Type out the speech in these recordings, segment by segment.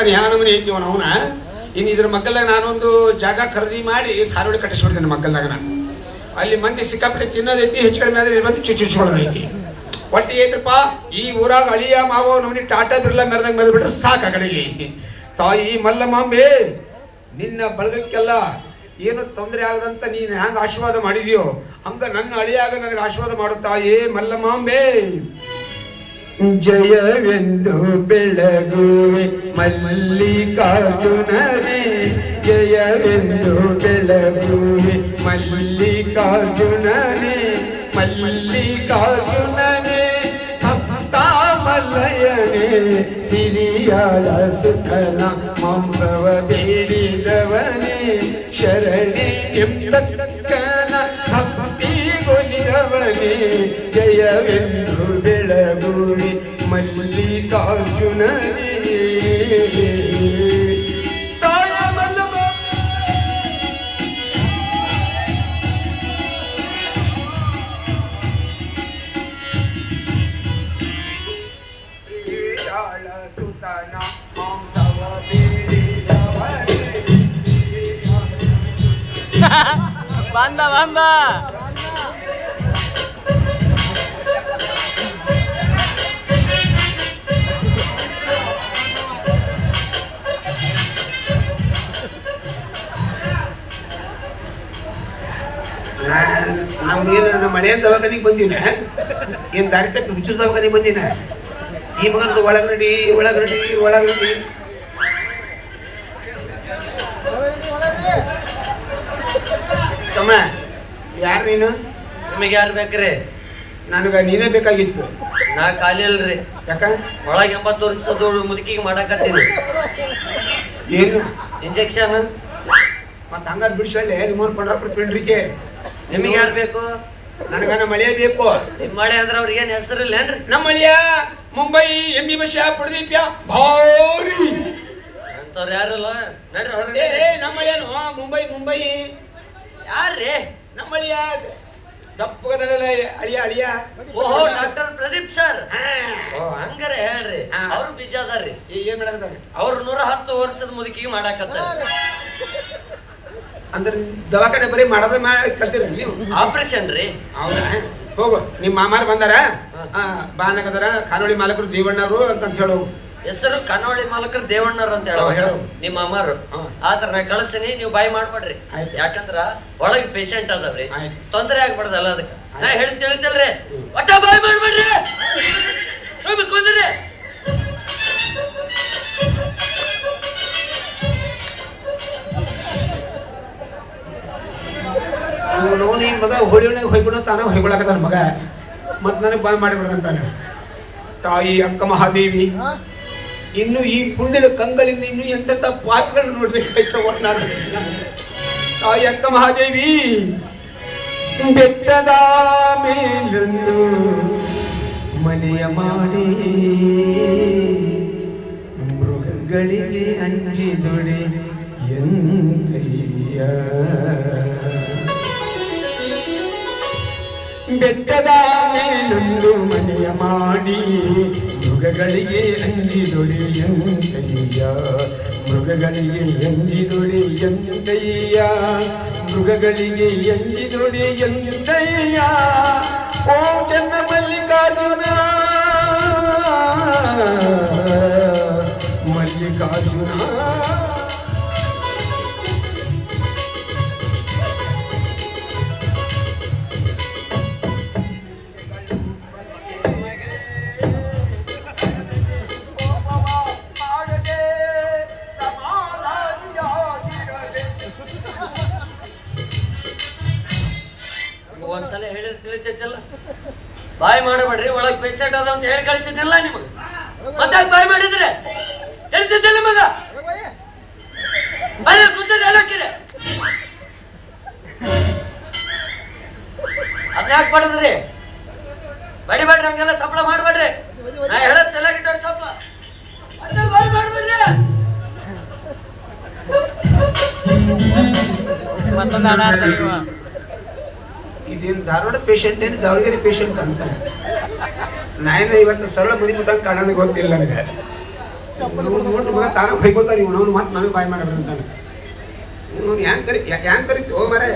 ಯಾವ ನಮೂನಿ ಐತಿ ಅವನ ಇನ್ನು ಇದ್ರ ಮಗ್ಗಲ್ದಾಗ ನಾನೊಂದು ಜಾಗ ಖರೀದಿ ಮಾಡಿ ಖಾರೋಳಿ ಕಟ್ಟಿಸ್ಬಿಡ್ತೇನೆ ಮಗ್ಗಲ್ದಾಗ ನಾನು. ಅಲ್ಲಿ ಮಂದಿ ಸಿಕ್ಕಾಪಟ್ಟೆ ತಿನ್ನೋದೈತಿ, ಹೆಚ್ಚು ಕಡಿಮೆ ಆದ್ರೆ ಬಂದು ಚುಚ್ಚುಚ್ಕೊಳ್ಳೋದೈತಿ. ಒಟ್ಟು ಏನಪ್ಪ ಈ ಊರಾಗ ಅಳಿಯ ಮಾವ ನಮ್ಮನಿ ಟಾಟಾ ಬಿರ್ಲಾ ಮೆರೆದಂಗೆ ಮೆರೆದ್ಬಿಟ್ರೆ ಸಾಕು ಆ ಕಡೆಗೆ. ತಾಯಿ ಮಲ್ಲಮಾಂಬೆ ನಿನ್ನ ಬಳಗಕ್ಕೆಲ್ಲ ಏನು ತೊಂದರೆ ಆಗದಂತ ನೀನು ಹ್ಯಾಂಗೆ ಆಶೀರ್ವಾದ ಮಾಡಿದ್ಯೋ ಹಂಗ ನನ್ನ ಅಳಿಯಾಗ ನನಗೆ ಆಶೀರ್ವಾದ ಮಾಡು ತಾಯಿ ಮಲ್ಲಮಾಂಬೆ. ಜಯವೆಂದು ಬೆಳಗುವೆ ಮಲ್ಲಿಕಾರ್ಜುನನೇ, ಜಯವೆಂದು ಬೆಳಗುವೆ ಮಲ್ಲಿಕಾರ್ಜುನನೇ, ಮಲ್ಲಿಕಾರ್ಜುನನೇ ಭಕ್ತಾಮಲಯನೇ, ಸಿರಿಯಾಳ ಸುಖನ ಮಾಂಸವ ಬೇಡಿದವನೇ, ಶರಣಿ ಎಂದಕ್ಕನ ಭಕ್ತಿಗೊಲಿದವನೇ, ಜಯವೆಂದು ಬೆಳಗುವೆ ಮಲ್ಲಿಕಾರ್ಜುನನೇ. ತಾಯ ಮಲ್ಲಮ ಶ್ರೀಯಾಳ ಸುತನ ಮಾಂಸವ ಬೇಡಿದವನೇ. ಬಂದ ಬಂದ ನಮ್ಮ ಮನೆಯ ದವಾಖಾನಿಗೆ ಬಂದಿನ ಏನ್ ದಾರಿ ತಪ್ಪಿ ಹುಚ್ಚು ದವಾಖಾನಿಗೆ ಬಂದಿನ. ಈ ಮಗನ ಒಳಗಡಿ ಒಳಗಡಿ ಒಳಗಡಿ ತಮ್ಮ ಯಾರು ನೀನು? ನಿಮಗೆ ಯಾರು ಬೇಕ್ರಿ? ನನಗ ನೀನೇ ಬೇಕಾಗಿತ್ತು. ನಾ ಖಾಲಿ ಅಲ್ರಿ. ಯಾಕ? ಒಳಗೆ 80 ವರ್ಷದೋಳು ಮುದುಕಿಗೆ ಮಾಡಾಕತ್ತೀನಿ ಏನು ಇಂಜೆಕ್ಷನ್. ಮತ್ತ ಹಂಗಾದ್ ಬಿಡಿಸಳ್ಳೆ ನಿಮ್ಮನ್ ಕೊಂಡ್ರಪ್ಪ ಪಿಂಡ್ರಿಕೆ. ನಿಮಗೆ ಯಾರು ಬೇಕು? ನನಗ ನಮ್ಮ ಮಳೆಯ ಬೇಕು. ನಿಮ್ಮ ಮಳೆ ಅಂದ್ರೆ ಅವ್ರಿಗೆ ಏನು ಹೆಸರಿಲ್ಲೇನ್ರಿ? ನಮ್ಮ ಮಳೆಯ ಮುಂಬೈ MB ಬಸ್ ಪಡೆದಿಪ್ಯ ಭಾರಿ ಅಂತವ್ರು ಯಾರಲ್ಲ ನಡ್ರಿ ಹೊರಗೆ. ನಮ್ಮ ಮಳೆಯನು ಮುಂಬೈ ಮುಂಬೈ ಯಾರ್ರಿ? ನಮ್ಮ ಮಳೆಯ ದಪ್ಪಗದಲ್ಲ ಅಳಿಯ ಅಳಿಯ. ಓಹೋ ಡಾಕ್ಟರ್ ಪ್ರದೀಪ್ ಸರ್. ಓ ಹಂಗಾರೆ ಹೇಳ್ರಿ. ಅವ್ರು ಬಿಜಿ ಅದಾರ್ರಿ. ಏನ್ ಮಾಡಕತ್ತಾರ ಅವ್ರು 110 ವರ್ಷದ ಮುದುಕಿಗೆ ಮಾಡಾಕತ್ತಾರ. ಅಂದ್ರೆ ದವಾಖಾನೆ ಬರೀ ಮಾಡೋದ ಕಲ್ತೀರ ನೀವು? ಆಪರೇಷನ್ ರೀ. ಹೌದಾ? ಹೋಗು ನಿಮ್ಮ ಮಾಮಾರ್ ಬಂದಾರ ಬಾನಕದಾರ ಖಾನೋಳಿ ಮಾಲಕರು ದೇವಣ್ಣವರು ಅಂತ ಹೇಳು. ಹೆಸರು ಕನ್ನೋಳಿ ಮಾಲಕರು ದೇವಣ್ಣರು ಅಂತ ಹೇಳೋ ನಿಮ್ಮ ಅಮ್ಮಾರು. ಆತರ ನಾ ಕಳಿಸ್ತೀನಿ, ನೀವು ಬಾಯಿ ಮಾಡ್ಬೇಡ್ರಿ. ಯಾಕಂದ್ರ ಒಳಗೆ ಪೇಷಂಟ್ ಅದಾವ್ರಿ, ತೊಂದರೆ ಆಗ್ಬಾರ್ದಲ್ಲ ಅದಕ್ಕೆ ನಾ ಹೇಳ್ತೇಳ್ತಲ್ರಿ. ಒಟ್ಟ ಬಾಯಿ ಮಾಡ್ಬೇಡ್ರಿ, ಕುಂದ್ರಿ. ನೋವು ಈ ಮಗ ಹೋಳಿ ಒಳಗೆ ಹೊಯ್ಕೊಂಡು ತಾನ ಹೊಯ್ಕೊಳಕತ್ತಾನ ಮಗ. ಮತ್ ನನಗೆ ಬಾಯ್ ಮಾಡಿಬಿಡ್ಕಂತಾನೆ. ತಾಯಿ ಅಕ್ಕ ಮಹಾದೇವಿ ಇನ್ನು ಈ ಪುಣ್ಯದ ಕಂಗಳಿಂದ ಇನ್ನು ಎಂತೆಂಥ ಪಾಪಗಳನ್ನು ನೋಡ್ಬೇಕಾಯ್ತವ ನಾನು. ತಾಯಿ ಅಕ್ಕ ಮಹಾದೇವಿ ಬೆಟ್ಟದ ಮೇಲೊಂದು ಮನೆಯ ಮಾಡಿ ಮೃಗಗಳಿಗೆ ಅಂಜಿದೊಡೆ ಎಂದಯ್ಯ. ಬೆಟ್ಟದ ಮೇಲೊಂದು ಮನೆಯ ಮಾಡಿ ಮೃಗಗಳಿಗೆ ಅಂಜಿದೊಡೆಯಂತಯ್ಯ, ಮೃಗಗಳಿಗೆ ಅಂಜಿದೊಡೆಯಂತಯ್ಯ, ಮೃಗಗಳಿಗೆ ಅಂಜಿದೊಡೆಯಂತಯ್ಯ. ಓ ಚನ್ನ ಮಲ್ಲಿಕಾರ್ಜುನ ಮಲ್ಲಿಕಾರ್ಜುನ. ಒಂದ್ಸಲ ಹೇಳಿರ್ ತಿಳಿತೈತಲ್ಲ, ಬಾಯ್ ಮಾಡಬೇಡ್ರಿ. ಒಳಗ್ ಪೇಷಂಟ್ ಅದ ಅಂತ ಹೇಳಿ ಕಳಿಸಿದ್ನಲ್ಲ ನಿಮಗೆ, ಮತ್ತೆ ಬಾಯ್ ಮಾಡಿದ್ರೆ ತಿಳಿತೈತಲ್ಲ ಮಗ. ಅಲ್ಲ ಕೂತದ ಹೇಳಕ್ಕಿರಿ, ಅದ್ನ ಯಾಕೆ ಮಾಡಿದ್ರಿ? ಬಡಿಬೇಡ್ರಿ, ಹಂಗೆಲ್ಲ ಸಪ್ಲ ಮಾಡ್ಬೇಡ್ರಿ. ನಾ ಹೇಳದ್ ತಲೆಗಿಟ್ಟವ್ರಿ ಸಪ್ಲ ಬಾಯ್ ಮಾಡ್ಬೇಡ್ರಿ. ಇದೇನು ಧಾರವಾಡ ಪೇಷಂಟ್ ಏನು ದಾವಣಗೆರೆ ಪೇಷಂಟ್ ಅಂತ ನಾಯನ ಇವತ್ತು ಸರಳ ಮನಿ ಮುಟ್ಟಂಗೆ ಕಾಣೋದು ಗೊತ್ತಿಲ್ಲ ನನಗೆ. ನೋಡ್ರಿ ಮಗ ತಾನ ಹೊಯ್ಕೋತ ನೀವು ನೋವು ಮತ್ತೆ ನನಗೆ ಬಾಯಿ ಮಾಡ್ರಿ ಅಂತಾನೆ. ಹ್ಯಾಂಗ್ ಕರಿತಿ ಹೋ ಮರೆ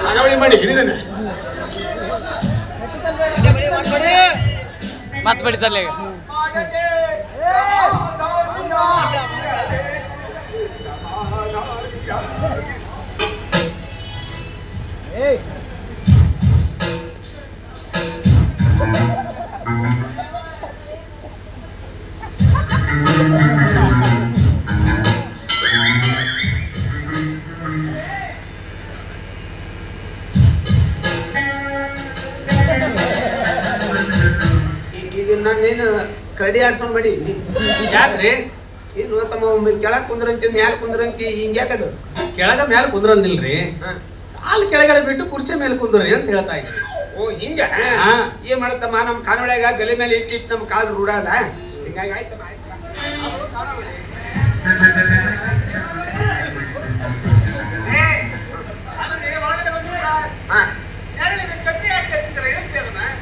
ಖಾನಾವಳಿ ಮಾಡಿ ಹಿಡಿದನೆ ಮತ್ ಬಡಿತಲ್ಲ ಈಗ. ನಾನೇನು ಕರಡಿ ಆಡ್ಸೋಣ ಮಾಡಿ ಯಾಕ್ರಿ ಏನು ತಮ್ಮ ಕೆಳಗ್ ಕುಂದ್ರಂತಿ ಮ್ಯಾಲ ಕುಂದ್ರಂತಿ ಹಿಂಗ್ಯಾಕದು ಕೆಳಗ ಮ್ಯಾಲ ಕುಂದ್ರಂದಿಲ್ರಿ, ಅಲ್ಲಿ ಕೆಳಗಡೆ ಬಿಟ್ಟು ಕುರ್ಚಿ ಮೇಲೆ ಕುಂದ್ರಿ ಅಂತ ಹೇಳ್ತಾ ಇದ್ರಿ. ಓ ಹಿಂಗ ಏನ್ ಮಾಡತ್ತಮ್ಮ ನಮ್ಮ ಕಾನೊಳಗ ಗಲೆ ಮೇಲೆ ಇಟ್ಟಿಟ್ಟು ನಮ್ಮ ಕಾಲು ರೂಢ ಅದ ಹಿಂಗಾಗಿ ಆಯ್ತಮ್ಮ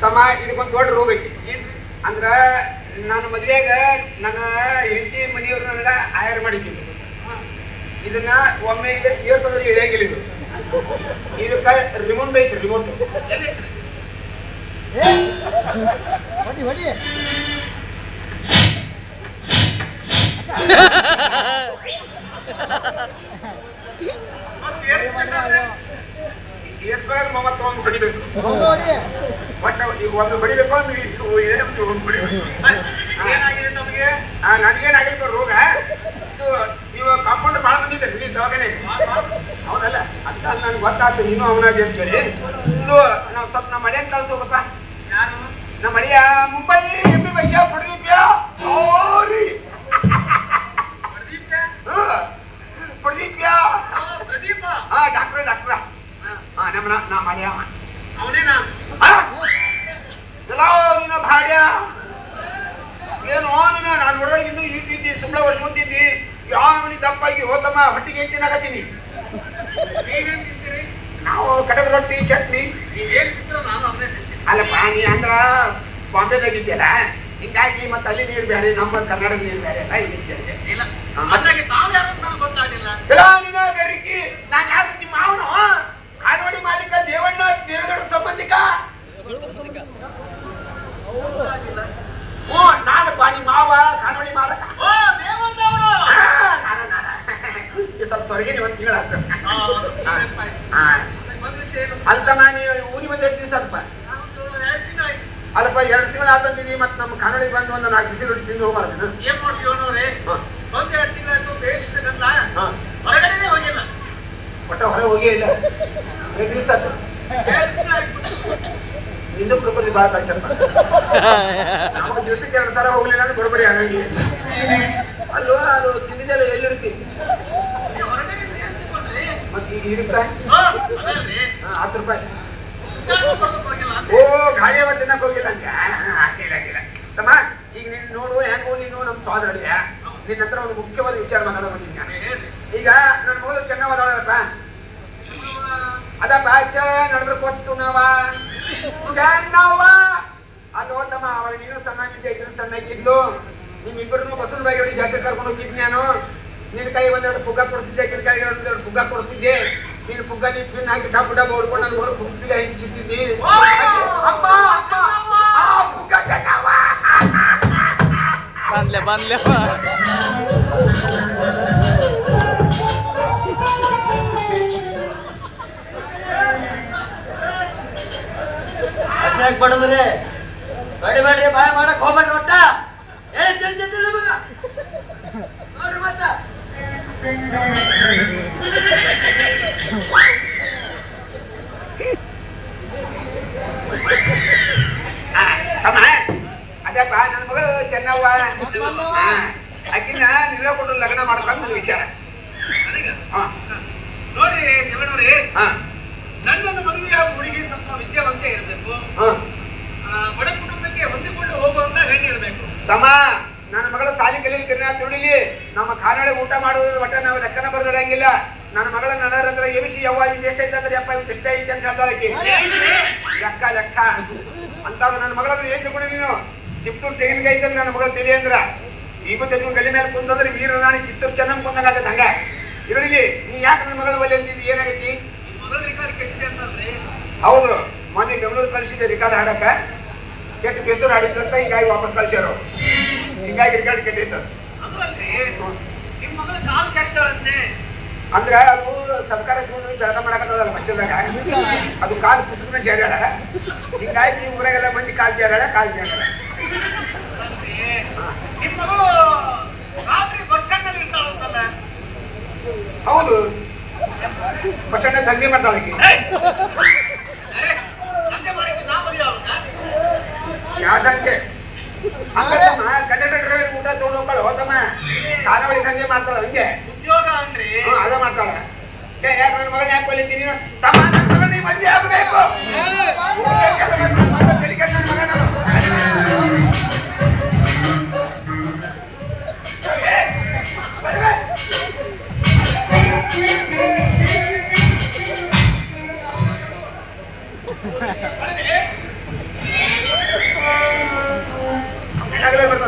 ತಮ್ಮ ಇದಕ್ಕೊಂದು ದೊಡ್ಡ ರೋಗ ಐತಿ. ಅಂದ್ರ ನಾನು ಮದ್ವೆಯಾಗ ನನ್ನ ಹೆಂಡತಿ ಮನೆಯವ್ರು ನನಗ ಆಯರ್ ಮಾಡಿದ್ದು ಇದನ್ನ ಒಮ್ಮೆ ಏರ್ಪದಲ್ಲಿ ಇಳಿಯಂಗಿಲ್ಲ. ಇದಕ್ಕ ರಿಮೋಟ್ ಐತಿ, ರಿಮೋಟ್ ಏರ್ಸ್ದಾಗ ಮಮತ್ ಒಂದು ಹೊಡಿಬೇಕು. ಬಟ್ ಈಗ ಒಂದು ಹೊಡಿಬೇಕು ನನಗೇನಾಗಿಲ್ಪ ರೋಗ. ನೀವು ಕಾಂಪೌಂಡ್ ಭಾಳ ಬಂದಿದ್ದೀರಿ ನೀವು ದವಾಖಾನೆ ಹೌದಲ್ಲ ಅಂತ ನನ್ಗೆ ಗೊತ್ತಾಯ್ತು ನೀನು ಅವನಾಗಿ ಅಂತೇಳಿ. ಇದು ನಾವು ಸ್ವಲ್ಪ ನಮ್ಮ ಮನೆಯನ್ನು ಕಳ್ಸೋಗಪ್ಪ. ನಮ್ಮ ಮನೆಯ ಮುಂಬೈ ಎಮ್ಮಿ ಬಸ್ ಪಡ್ದೀಪ್ಯಾ ಪಡ್ದೀಪ್ಯಾ ಹಾ ಡಾಕ್ಟ್ರ ಹಾ ನಮ್ಮ ಮನೆಯ ಎಲ್ಲ ನೀನು ಭಾಡ್ಯ ಏನು ನೀನು ನಾನು ನೋಡಿದಾಗ ಇನ್ನೂ ಇಟ್ಟಿದ್ದಿ ಸುಮ್ಮನೆ ವರ್ಷ ಯಾವ ಮನೆ ದಪ್ಪಾಗಿ ಹೋತಮ್ಮ ಹೊಟ್ಟಿಗೆ ಏನ್ ತಿನ್ನಕತ್ತೀನಿ. ನಾವು ಕಡದ ರೊಟ್ಟಿ ಚಟ್ನಿ ಅಲ್ಲಪ್ಪ ನೀ ಅಂದ್ರ ಬಾಂಬೆದಾಗಿದ್ಯಲ್ಲ ಹಿಂಗಾಗಿ ಮತ್ತೆ ಅಲ್ಲಿ ನೀರು ಬೇರೆ ನಮ್ಮ ಕರ್ನಾಟಕ ನೀರು ಬೇರೆ ಅಲ್ಲ ಇದಕ್ಕೆ ಕೇಳಿದೆ. ಇಲ್ಲ ನೀನು ಬೆರಿಕಿ ನಾನು ಯಾರು ನಿಮ್ಮ ಮಾವನು ಕಾನವಾಡಿ ಮಾಲೀಕ ದೇವಣ್ಣ ದೇವಗಡ ಸಂಬಂಧಿಕ. ಓ ನಾನಪ್ಪ ನಿಮ್ಮ ಮಾವ ಕಾನವಾಡಿ ಮಾಲಕ. ಸ್ವಲ್ಪ ಸ್ವರ್ಗೆ ಒಂದು ತಿಂಗಳಾಗ್ತ ಅಲ್ತಮ್ಮ ನೀವು ಊರಿಗೆ ಬಂದು ಎಷ್ಟು ದಿವಸ ಆತಪ್ಪ? ಅಲ್ಲಪ್ಪ 2 ತಿಂಗಳು ಆತಂತೀನಿ. ಮತ್ತೆ ನಮ್ಮ ಕಾನವಾಡಿ ಬಂದು ಒಂದು 4 ಬಿಸಿ ರೊಟ್ಟಿ ತಿಂದು ಹೋಗ್ಬಾರ್ದೇನು? ಒಟ್ಟ ಹೊರಗೆ ಹೋಗೇ ಇಲ್ಲ. 7 ದಿವಸ ಆಯ್ತು. ನಿಂದು ಪ್ರಕೃತಿ ಭಾಳ ಕಟ್ಟಪ್ಪ. ನಮಗೆ ದಿವಸಕ್ಕೆ 2 ಸಲ ಹೋಗ್ಲಿಲ್ಲ ಅಂದ್ರೆ ಬರೋಬ್ಬರಿ ಆಗಂಗಿ. ಅಲ್ಲೋ ಅದು ತಿಂದಿದ್ದೆಲ್ಲ ಎಲ್ಲಿಡ್ತಿ ಮತ್ತೆ ಈಗ ಇದಕ್ಕ 10 ರೂಪಾಯಿ. ಓ ಗಾಳಿ ಅವತ್ತು ತಿನ್ನಕ್ ಹೋಗಿಲ್ಲ ಅಂತ ಆಗಿಲ್ಲ ತಮ್ಮ. ಈಗ ನೀನು ನೋಡು ಹೆಂಗೋ ನೀನು ನಮ್ಮ ಸ್ವಾದಳಿಯ ನಿನ್ನ ಹತ್ರ ಒಂದು ಮುಖ್ಯವಾದ ವಿಚಾರ ಮಾತಾಡೋ ಬಂದಿದ್ದೆ ನಾನು. ಈಗ ನನ್ನ ಮಗಳು ಚೆನ್ನವಾದಳಪ್ಪ ಅದಪ್ಪ ಚ ನಡೆದ್ರೆ ಕೊತ್ತು ನವ ಚೆನ್ನವ ಅಲ್ಲೋ ತಮ್ಮ. ಅವಾಗ ನೀನು ಸಣ್ಣಾಗಿದ್ದೆ ಇದನ್ನು ಸಣ್ಣಾಗಿದ್ದು ನಿಮ್ಮಿಬ್ಬರನ್ನು ಬಸವನ ಬಾಯಿ ಹೊಡಿ ಜಾತ್ರೆ ಕರ್ಕೊಂಡು ಹೋಗಿದ್ದು ನಾನು. ನಿನ್ನ ಕೈ 1-2 ಪುಗ್ಗ ಕೊಡಿಸಿದ್ದೆ, ಕಿನ ಕೈಗೆ 1-2 ಪುಗ್ಗ ಕೊಡಿಸಿದ್ದೆ. ನೀನು ಪುಗ್ಗ ನೀ ಪಿನ್ ಹಾಕಿ ಡಬ್ಬ ಹೊಡ್ಕೊಂಡು ನನ್ನ ಮಗಳು ಪುಗ್ಗ ಹಿಂಗಿಸಿದ್ದೀನಿ. ಅಮ್ಮ ಅಮ್ಮ ಆ ಪುಗ್ಗ ಚೆನ್ನವ ಬಂದ್ಲೆ ಅದ್ಯಾಕ್ ಬಡದ್ರಿ ಬೇಡ್ರಿ ಬಾಯ್ ಮಾಡಕ್ ಹೋಗ್ಬೇಡ್ರಿ. ಒಟ್ಟ ತಿಳಿತಿಲ್ಲ ಮಗ ನೋಡ್ರಿ ಮತ್ತ ತಮ್ಮ ಅದಪ್ಪ ನನ್ನ ಮಗಳು ಚೆನ್ನವ್ವ ಆಕಿನ ನೀವೇ ಕೊಟ್ಟು ಲಗ್ನ ಮಾಡ್ಕೊಂಡು ನನ್ನ ವಿಚಾರ. ನೋಡಿ ದೇವಣ್ಣವ್ರೆ, ನನ್ನನ್ನು ಮದುವೆಯ ಹುಡುಗಿ ಸ್ವಲ್ಪ ವಿದ್ಯಾವಂತೆ ಇರಬೇಕು, ಬಡ ಕುಟುಂಬಕ್ಕೆ ಹೊಂದಿಕೊಂಡು ಹೋಗುವಂತ ಹೆಣ್ಣಿರ್ಬೇಕು. ತಮ್ಮ ನನ್ನ ಮಗಳ ಸಾಲಿ ಕಲಿಯಲಿಕ್ಕೆ ತಿಳಿಲಿ. ನಮ್ಮ ಖಾನಾಳೆ ಊಟ ಮಾಡೋದು ಒಟ್ಟ ನಾವು ಲೆಕ್ಕನ ಬರ್ದಿಡಂಗಿಲ್ಲ. ನನ್ನ ಮಗಳ ನಡರಂದ್ರ ಎಬಿಸಿ ಯವ್ವ ಇವಿಂದ ಎಷ್ಟೈತೆ ಅಂದ್ರೆ ಯಪ್ಪ ಇವಿಂದ ಎಷ್ಟೇ ಐತೆ ಅಂತ ಹೇಳ್ತಾಳಕಿ. ಲೆಕ್ಕ ಅಂತ ನನ್ನ ಮಗಳನ್ನ ಏನ್ ತಿಳ್ಕೊಂಡು ನೀನು ತಿಪ್ಟು ತೆಂಗಿನಕಾಯಿ ಇದ್ದಂದ್ರೆ ನನ್ನ ಮಗಳು ತಿಳಿ ಅಂದ್ರ 2 ಗಲ್ಲಿ ಮೇಲೆ ಕುಂತಂದ್ರೆ ವೀರರಾಣಿ ಕಿತ್ತೂರು ಚೆನ್ನಮ್ಮ ಕುಂದಂಗ ಆಗತ್ತೆ ಹಂಗ ಇರಲಿ. ನೀ ಯಾಕೆ ನನ್ನ ಮಗಳ ಒಲೆ ಅಂತಿದ್ದಿ? ಏನಾಗೈತಿ? ಹೌದು, ಮೊನ್ನೆ ಬೆಂಗಳೂರು ಕಳಿಸಿದ್ದೆ ರಿಕಾರ್ಡ್ ಹಾಡಕ, ಕೆಟ್ಟ ಬೇಸೂರು ಹಾಡಿದ್ದಂತ ಹಿಂಗಾಗಿ ವಾಪಸ್ ಕಳಿಸ್ಯಾರ. ಹಿಂಗಾಗಿ ರಿಕಾರ್ಡ್ ಕೆಟ್ಟಿತ್ತು. ಅಂದ್ರೆ ಅದು ಸರ್ಕಾರ ಜಳಕ ಮಾಡಕತ್ತಲ್ಲ ಮಚ್ಚದಾಗ, ಅದು ಕಾಲು ಪುಸ್ತಕನ ಜಾಡ್ಯಾಳ. ಹಿಂಗಾಗಿ ಊರಾಗೆಲ್ಲ ಮಂದಿ ಕಾಲ್ ಜಾಡ್ಯಾಳ. ಹೌದು, ಬಸ್ ಸ್ಟ್ಯಾಂಡ್ ದಂಧೆ ಮಾಡ್ತಾಳೆ. ಯಾವ್ದಂಗೆ ಹಂಗಮ್ಮ ಕಂಡಕ್ಟರ್ ಡ್ರೈವರ್ ಊಟ ತಗೊಂಡು ಹೋಗ್ತಾಳೆ. ಹೋದಮ್ಮ ಖಾನಾವಳಿ ದಂಧೆ ಮಾಡ್ತಾಳೆ. ಹಂಗೆ ಅದ ಮಾಡ್ತಾಳೆ. ಯಾಕೆ ನನ್ನ ಮಗಳನ್ನ ಯಾಕೆ ಕೊಲ್ಲಿದ್ದೀನಿ? ತಮ್ಮ ನನ್ನ ಮಗಳು ನೀ ಮದುವೆ ಆಗಬೇಕು.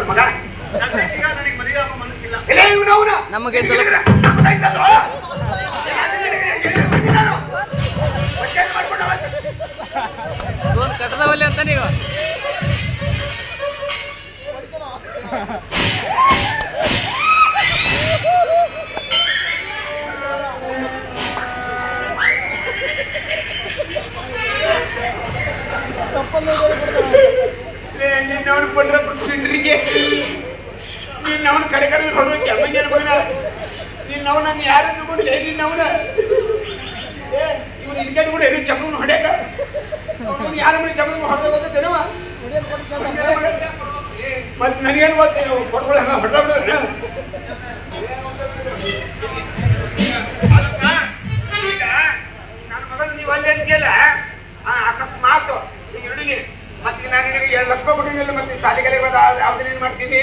ಮಗ ನಮಗೆ ಕಟ್ಟದವಲ್ಲಿ ಅಂತ ನೀವು ನಿನ್ನವನು ಪಡ್ರ ಸಿಂಡ್ರಿಗೆ ನಿನ್ನವನು ಕಡೆ ಕಡೆ ಹೊಡೋ ಕೆಮ್ಮಂಗೆ ಬಗ್ನ ನಿನ್ನವನ ಯಾರು ತಗೊಂಡು ನಿನ್ನವನ ಇವನು ಇದಕ್ಕೆ ಕೂಡ ಏನು ಚಮನ ಹೊಡ್ಯಾಕ ಅವನು ಯಾರ ಮನೆ ಚಮನ ಹೊಡೆದ ಗೊತ್ತೇನವ ಮತ್ತೆ ನನಗೇನು ಗೊತ್ತೇನು ಹೊಡ್ಕೊಳ್ಳೋ ಹಂಗ ಹೊಡೆದ ಬಿಡೋದು. ಈಗ ನನ್ನ ಮಗಳು ನೀವು ಅಲ್ಲಿ ಅಂತೀಯಲ್ಲ, ಅಕಸ್ಮಾತ್ ಈಗ ಹುಡುಗಿ ಮತ್ತೆ ನಾನು ನಿನಗೆ 2 ಲಕ್ಷ ಕೊಟ್ಟಿಲ್ಲ, ಮತ್ತೆ ಸಾಲಿಗೆಲ್ಲ ಯಾವ್ದು ನೀನು ಮಾಡ್ತೀನಿ?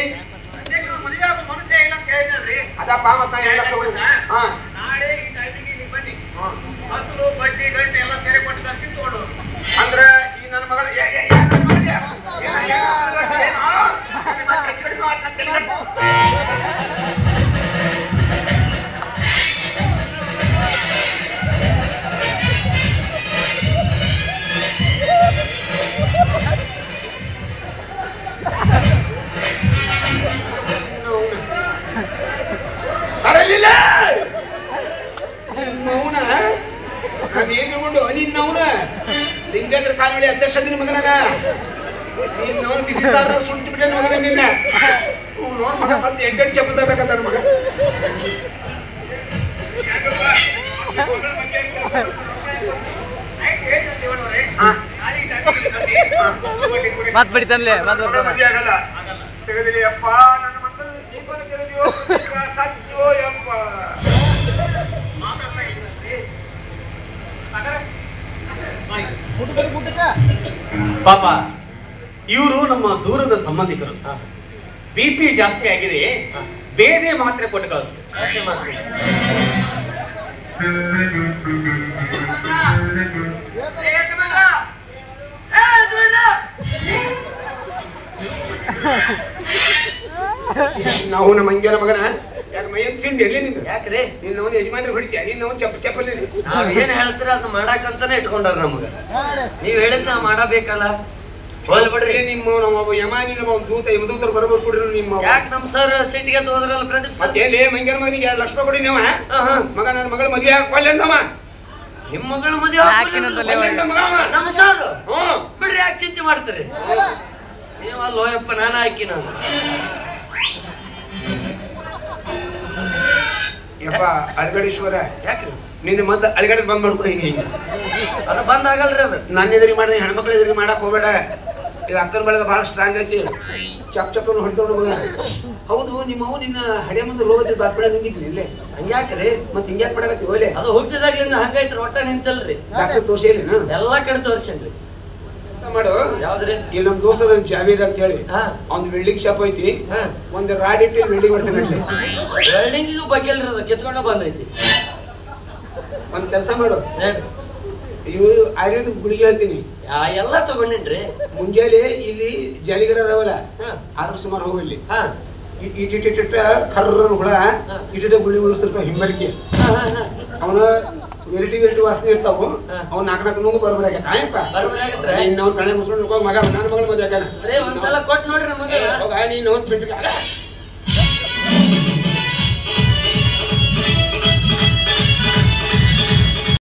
ಅದಪ್ಪ ಮತ್ತೆ 2 ಲಕ್ಷ ಕೊಟ್ಟಿದ್ದ. ಅಂದ್ರೆ ಈ ನನ್ನ ಮಗಳು ಹೆಚ್ಚು ಕಡಿಮೆ ಬರಲಿಲ್ಲ ಮೌನ. ನಾನು ಏನ್ ತಗೊಂಡು ನಿನ್ನವನ ಲಿಂಗೇಂದ್ರ ಕಾಲೋಳಿ ಅಧ್ಯಕ್ಷ ನಿನ್ನ ಮಗನಾಗ ನಿನ್ನವನು ಬಿಸಿ ಸಾರ ಸುಟ್ಟು ಬಿಟ್ಟೆ ಮಗನ ನಿನ್ನ ನೋಡ್ ಮಗ ಮತ್ತೆ 8 ಚಪ್ಪಲ್ ತಗಬೇಕಂತ ನನ್ನ ಮಗ. ಮತ್ ಬಿಡ್ತಾನಲ್ಲ ಮದುವೆ ಆಗಲ್ಲ. ತೆಗೆದಿರಿ ಅಪ್ಪ ನನ್ನ ಮಕ್ಕಳು ದೀಪನ ತೆಗೆದಿಯೋ ಸತ್ಯೋ ಯಪ್ಪ. ಪಾಪ ಇವರು ನಮ್ಮ ದೂರದ ಸಂಬಂಧಿಕರು. BP ಜಾಸ್ತಿ ಆಗಿದೆ, ಬೇರೆ ಮಾತ್ರೆ ಕೊಟ್ಟು ಕಳಿಸಿ. ನಾವು ನಮ್ಮ ಮಂಗ್ಯನ ಮಗನ ಯಾಕೆ ಮೈಯನ್ ತಿಂಡಿ ಎಲ್ಲಿ ನಿಂದು? ಯಾಕ್ರಿ ನಿನ್ನವನು ಯಜಮಾನ್ರಿ ಹೊಡಿತೀಯ? ನಿನ್ನವನು ಚಪ್ಪಲ್ಲಿ ನಾವ್ ಏನ್ ಹೇಳ್ತೀರ ಅದು ಮಾಡಾಕಂತಾನೆ ಇಟ್ಕೊಂಡಾರ ನಮಗ. ನೀವ್ ಹೇಳಿದ್ ನಾವ್ ಮಾಡಬೇಕಲ್ಲ. ಹೋಲ್ ಬಿಡ್ರಿ. ನಿಮ್ಮ ನಮ್ಮ ಯಮಾನಿ ನಮ್ಮ ದೂತ ಯಮದೂತರು ಬರಬೇಕು ಕೊಡ್ರಿ. ನಿಮ್ಮ ಯಾಕೆ ನಮ್ ಸರ್ ಸಿಟಿಗೆ ಹೋದ್ರಲ್ಲ ಪ್ರದೀಪ್ ಸರ್? ಮತ್ತೆ ಎಲ್ಲಿ ಮಂಗ್ಯನ ಮಗನಿಗೆ 2 ಲಕ್ಷ ರೂಪಾಯಿ ಕೊಡಿ ನೀವು. ಮಗ ನನ್ನ ಮಗಳ ಮದುವೆ ಹಾಕೊಳ್ಳಿ ಅಂದವ. ನಿಮ್ ಮಗಳ ಮದುವೆ ನಮ್ಮ ಸರ್ ಬಿಡ್ರಿ, ಯಾಕೆ ಚಿಂತೆ ಮಾಡ್ತೀರಿ ನೀವ್? ಅಲ್ಲೋಯಪ್ಪ ನಾನು ಹಾಕಿ ನಾನು ಯಪ್ಪ ಅಳಗಡೀಶ್ವರ ಯಾಕ್ರಿ ನಿನ್ನ ಮತ್ತೆ ಅಳಗಡೆ ಬಂದ್ ಮಾಡ್ಕೊ. ಈಗ ಅದು ಬಂದ್ ಆಗಲ್ರಿ. ಅದು ನನ್ನ ಎದುರಿಗೆ ಮಾಡಿದ್ರೆ ಹೆಣ್ಮಕ್ಳು ಎದುರಿಗೆ ಮಾಡಕ್ ಹೋಗ್ಬೇಡ. ಈಗ ಅಕ್ಕನ ಬೆಳಗ ಬಹಳ ಸ್ಟ್ರಾಂಗ್ ಐತಿ. ಚಪ್ಪನ್ನು ಹೊಡ್ಕೊಂಡು ಮಗ. ಹೌದು, ನಿಮ್ಮವು ನಿನ್ನ ಹಡೆ ಮುಂದೆ ರೋಗದ ಬಾತ್ಪಡೆ ನಿಂಗಿದ್ಲಿ ಇಲ್ಲೇ. ಹಂಗ್ಯಾಕ್ರಿ ಮತ್ತೆ ಹಿಂಗ್ಯಾಕ್ ಮಾಡಕತ್ತಿ ಓಲೆ? ಅದು ಹುಟ್ಟಿದಾಗ್ಲಿಂದ ಹಂಗೈತ್ರಿ, ಒಟ್ಟ ನಿಂತಲ್ರಿ. ಡಾಕ್ಟರ್ ತೋರ್ಸಿಲ್ಲ ಎಲ್ಲಾ ಕಡೆ ತೋರ್ಸೇನ್ರಿ. ಮಾಡು ಯಾವ್ದ್ರಿ? ಇಲ್ಲಿ ನಮ್ ದೋಸ್ತದ ಜಾವೇದ್ ಅಂತ ಹೇಳಿ ಅವ್ನ್ ವೆಲ್ಡಿಂಗ್ ಶಾಪ್ ಐತಿ. ಒಂದ್ ರಾಡ್ ಇಟ್ಟು ವೆಲ್ಡಿಂಗ್ ಮಾಡ್ಸೇನೆ. ವೆಲ್ಡಿಂಗಿಗೂ ಬಗ್ಗೆಲ್ರಿ, ಅದು ಕಿತ್ಕೊಂಡ ಬಂದೈತಿ. ಒಂದ್ ಕೆಲಸ ಮಾಡು, ಇವು ಆಯುರ್ವೇದ ಗುಳಿಗೆ ಹೇಳ್ತೀನಿ ಎಲ್ಲಾ ತಗೊಂಡಿನ್ರಿ. ಮುಂಜಾನೆ ಇಲ್ಲಿ ಜಾಲಿಗಡ ಅದಾವಲ್ಲ, 6 ಸುಮಾರು ಹೋಗಲ್ಲಿ ಇಟ್ಟಿಟ್ಟ ಕರ್ರನ ಹುಳ ಇಟ್ಟಿಟ ಗುಳಿ ಉಳಿಸ್ತಿರ್ತಾವ ಹಿಂಬರಿಕೆ ಅವನ ವೆರೈಟಿ ವಾಸನೆ ಇರ್ತಾವು ಅವ್ನ ನಾಲ್ಕು ನುಂಗು ಬರೋಬರಿ ಆಗೈತೆ ಆಯಪ್ಪ ಇನ್ನು ಅವ್ನ ಕಣೆ ಮುಸ್ಕೊಂಡು ಮಗ ನನ್ನ ಮಗಳ ಮದುವೆ ಒಂದ್ಸಲ ಕೊಟ್ಟು ನೋಡ್ರಿ ನೀನು ಅವ್ನು ಬಿಟ್ಟು